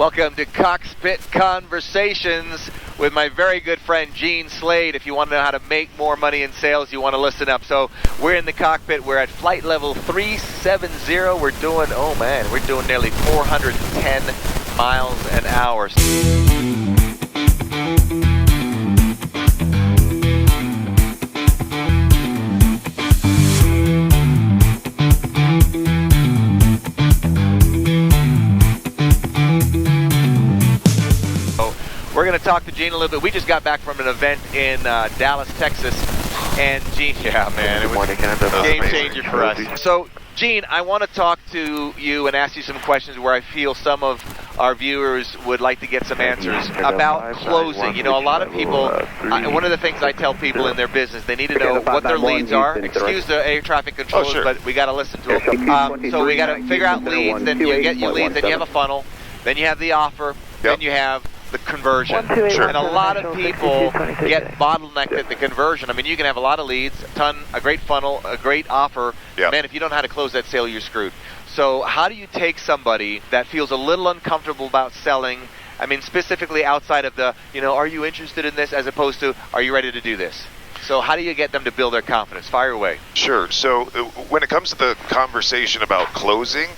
Welcome to CoxePit Conversations with my very good friend Gene Slade. If you want to know how to make more money in sales, you want to listen up. So we're in the cockpit. We're at flight level 370. We're doing nearly 410 miles an hour. We're going to talk to Gene a little bit. We just got back from an event in Dallas, Texas, and Gene, it was a game changer for us. So, Gene, I want to talk to you and ask you some questions where I feel some of our viewers would like to get some answers about closing. You know, a lot of people, one of the things I tell people in their business, they need to know what their leads are. Excuse the air traffic controllers, but we got to listen to them. So we got to figure out leads, then you get your leads, then you have a funnel, then you have the offer, then you have the conversion. And a lot of people get bottlenecked at the conversion. I mean, you can have a lot of leads, a great funnel, a great offer. Man, if you don't know how to close that sale, you're screwed. So how do you take somebody that feels a little uncomfortable about selling, I mean, specifically outside of the, are you interested in this, as opposed to, are you ready to do this? So how do you get them to build their confidence? Fire away. Sure. So when it comes to the conversation about closing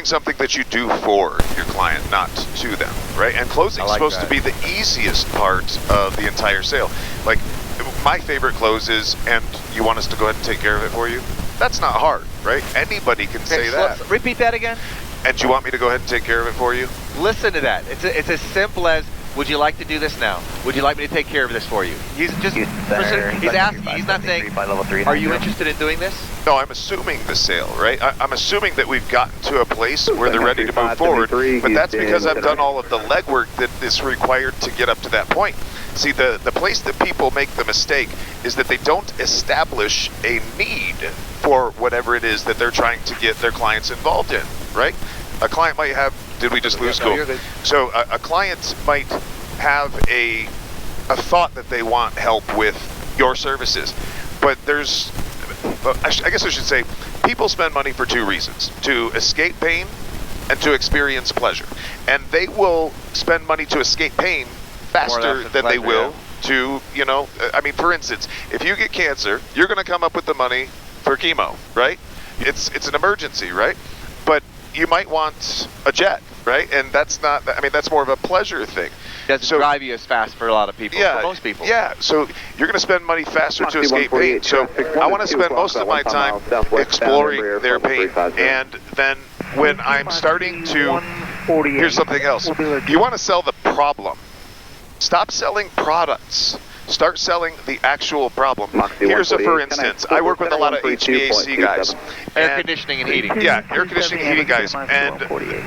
something that you do for your client, not to them, right? And closing is supposed to be the easiest part of the entire sale. Like, my favorite close is, and you want us to go ahead and take care of it for you? That's not hard, right? Anybody can say that. Repeat that again. And you want me to go ahead and take care of it for you? Listen to that. It's as simple as, would you like to do this now? Would you like me to take care of this for you? He's asking. He's not saying, are you interested in doing this? No, I'm assuming the sale, right? I'm assuming that we've gotten to a place where they're ready to move forward, but that's because I've done all of the legwork that is required to get up to that point. See, the place that people make the mistake is that they don't establish a need for whatever it is that they're trying to get their clients involved in, right? A client might have, did we just lose school? So a client might have a thought that they want help with your services, but I guess I should say, people spend money for two reasons: to escape pain and to experience pleasure. And they will spend money to escape pain faster than they will to, I mean, for instance, if you get cancer, you're going to come up with the money for chemo, right? It's an emergency, right? But you might want a jet, right? And that's not, I mean, that's more of a pleasure thing. It doesn't drive you as fast for a lot of people, for most people. Yeah, so you're going to spend money faster to escape pain. So I want to spend most of my time exploring their pain. And then when I'm starting to, here's something else. You want to sell the problem. Stop selling products. Start selling the actual problem. Here's a for instance. I work with a lot of HVAC guys. Air conditioning and heating. Yeah, air conditioning and heating guys. And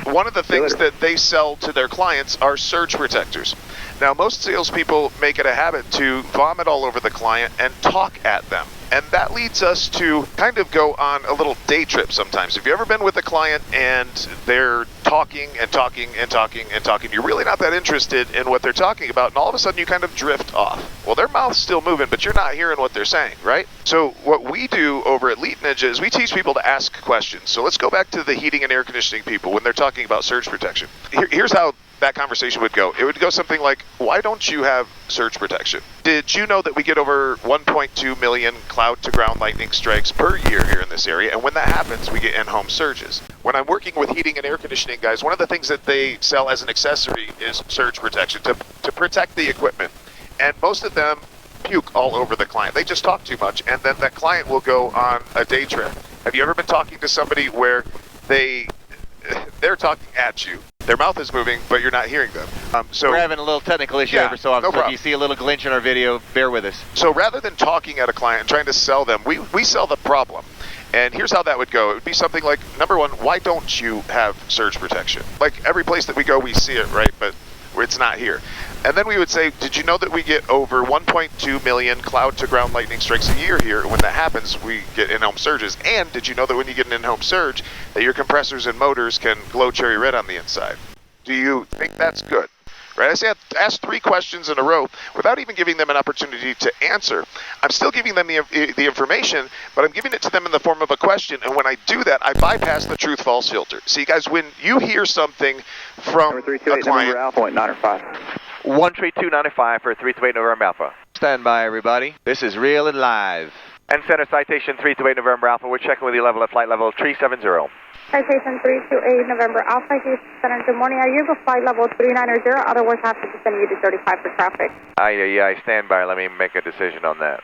one of the things that they sell to their clients are surge protectors. Now, most salespeople make it a habit to vomit all over the client and talk at them. And that leads us to kind of go on a little day trip sometimes. Have you ever been with a client and they're talking and talking and talking and talking? You're really not that interested in what they're talking about, and all of a sudden you kind of drift off. Well, their mouth's still moving, but you're not hearing what they're saying, right? So what we do over at Lead Ninja is we teach people to ask questions. So let's go back to the heating and air conditioning people when they're talking about surge protection. Here's how that conversation would go. It would go something like, why don't you have surge protection? Did you know that we get over 1.2 million cloud-to-ground lightning strikes per year here in this area? And when that happens, we get in-home surges. When I'm working with heating and air conditioning guys, one of the things that they sell as an accessory is surge protection to protect the equipment. And most of them puke all over the client. They just talk too much, and then that client will go on a day trip. Have you ever been talking to somebody where they're talking at you? Their mouth is moving, but you're not hearing them. So we're having a little technical issue every so often. No problem. If you see a little glitch in our video, bear with us. So rather than talking at a client and trying to sell them, we sell the problem. And here's how that would go. It would be something like, number one, why don't you have surge protection? Like, every place that we go, we see it, right? But it's not here. And then we would say, did you know that we get over 1.2 million cloud-to-ground lightning strikes a year here? And when that happens, we get in-home surges. And did you know that when you get an in-home surge, that your compressors and motors can glow cherry red on the inside? Do you think that's good? right? I say ask 3 questions in a row without even giving them an opportunity to answer. I'm still giving them the information, but I'm giving it to them in the form of a question. And when I do that, I bypass the truth-false filter. See, guys, when you hear something from a client... 13295 for 328 November Alpha. Stand by, everybody. This is real and live. And center citation 328 November Alpha. We're checking with you level at flight level 370. Citation 328 November Alpha, Houston Center, good morning. Are you able to flight level 390? Otherwise, I have to send you to 35 for traffic. I stand by. Let me make a decision on that.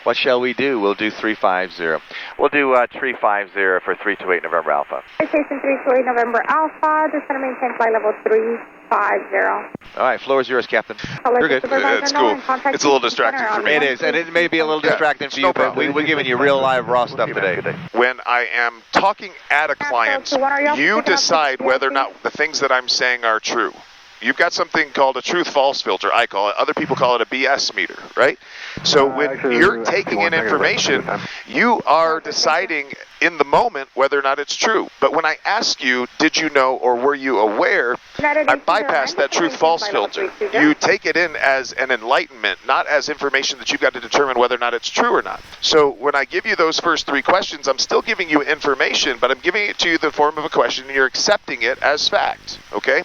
What shall we do? We'll do 350. We'll do 350 for 328 November Alpha. Citation 328 November Alpha, just going to maintain flight level 350. All right, floor is yours, Captain. You're good. It's cool. It's a little distracting for me. It is, and it may be a little distracting for you, but we're giving you real live raw stuff today. When I am talking at a client, you decide whether or not the things that I'm saying are true. You've got something called a truth-false filter, I call it. Other people call it a BS meter, right? So when you're taking in information, you are deciding in the moment whether or not it's true. But when I ask you, did you know or were you aware, I bypass that truth-false filter. You take it in as an enlightenment, not as information that you've got to determine whether or not it's true or not. So when I give you those first 3 questions, I'm still giving you information, but I'm giving it to you in the form of a question, and you're accepting it as fact, okay?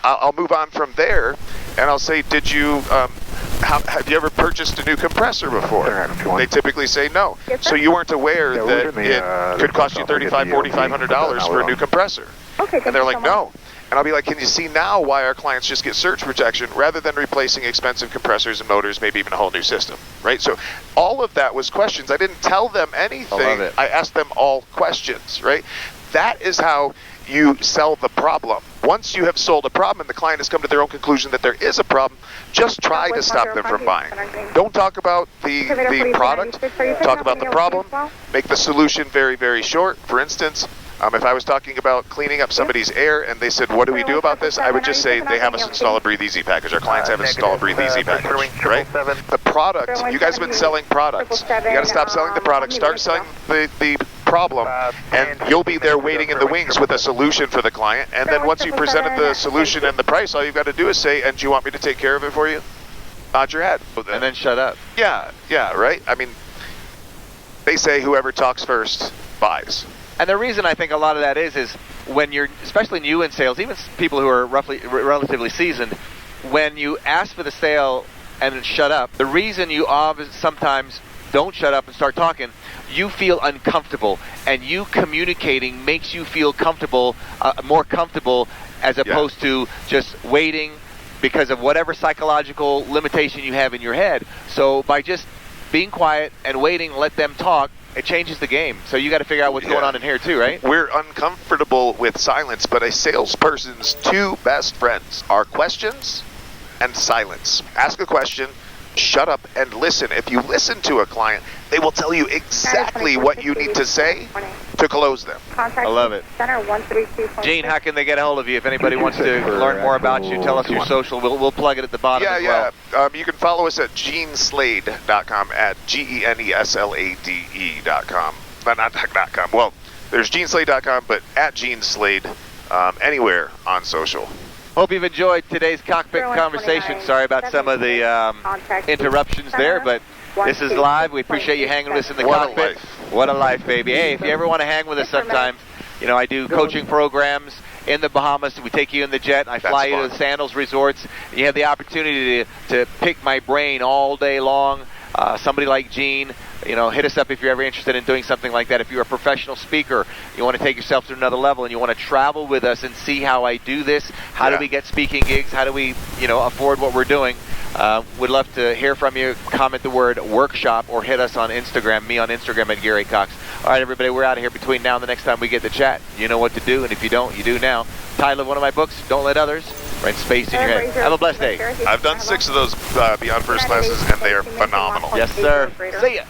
I'll move on from there, and I'll say, did you, have you ever purchased a new compressor before? They typically say no. So you weren't aware that it could cost you $3,500, $4,500 for a new compressor. And they're like, no. And I'll be like, can you see now why our clients just get surge protection rather than replacing expensive compressors and motors, maybe even a whole new system, right? So all of that was questions. I didn't tell them anything. I asked them all questions, right? That is how you sell the problem. Once you have sold a problem and the client has come to their own conclusion that there is a problem, just try to stop them from buying. Don't talk about the product, talk about the problem, make the solution very, very short. For instance, if I was talking about cleaning up somebody's air and they said, what do we do about this? I would just say they have us install a Breathe Easy package. Our clients have us install a Breathe Easy package, right? The product, you guys have been selling products. You got to stop selling the product, start selling the problem, and you'll be there waiting in the wings with a solution for the client. And then once you presented the solution and the price, all you've got to do is say, and do you want me to take care of it for you? Nod your head. And then shut up. Yeah, right? I mean, they say whoever talks first buys. And the reason I think a lot of that is when you're, especially new in sales, even people who are relatively seasoned, when you ask for the sale and then shut up, the reason you sometimes don't shut up and start talking, you feel uncomfortable, and you communicating makes you feel comfortable, more comfortable, as opposed to just waiting because of whatever psychological limitation you have in your head. So by just being quiet and waiting, let them talk, it changes the game. So you got to figure out what's going on in here too, right? We're uncomfortable with silence, but a salesperson's 2 best friends are questions and silence. Ask a question, shut up, and listen. If you listen to a client, they will tell you exactly what you need to say to close them. I love it. Gene, how can they get a hold of you if anybody wants to learn more about you? Tell us your social. We'll plug it at the bottom as well. You can follow us at GeneSlade.com, at GeneSlade.com. Not .com. Well, there's GeneSlade.com, but at Gene Slade, anywhere on social. Hope you've enjoyed today's Cockpit Conversation. Sorry about some of the interruptions there, but this is live. We appreciate you hanging with us in the cockpit. What a life, baby. Hey, if you ever want to hang with us sometime, you know, I do coaching programs in the Bahamas. We take you in the jet, and I fly you to the Sandals resorts. And you have the opportunity to pick my brain all day long. Somebody like Gene, you know, hit us up if you're ever interested in doing something like that. If you're a professional speaker, you want to take yourself to another level, and you want to travel with us and see how I do this, how do we get speaking gigs, how do we, you know, afford what we're doing, we'd love to hear from you. Comment the word workshop or hit us on Instagram, me on Instagram at Gary Coxe. All right, everybody, we're out of here between now and the next time we get to chat. You know what to do, and if you don't, you do now. Title of one of my books, Don't Let Others Rent Space in Your Head. Have a blessed day. I've done 6 of those Beyond First classes, and they are phenomenal. Yes, sir. See ya.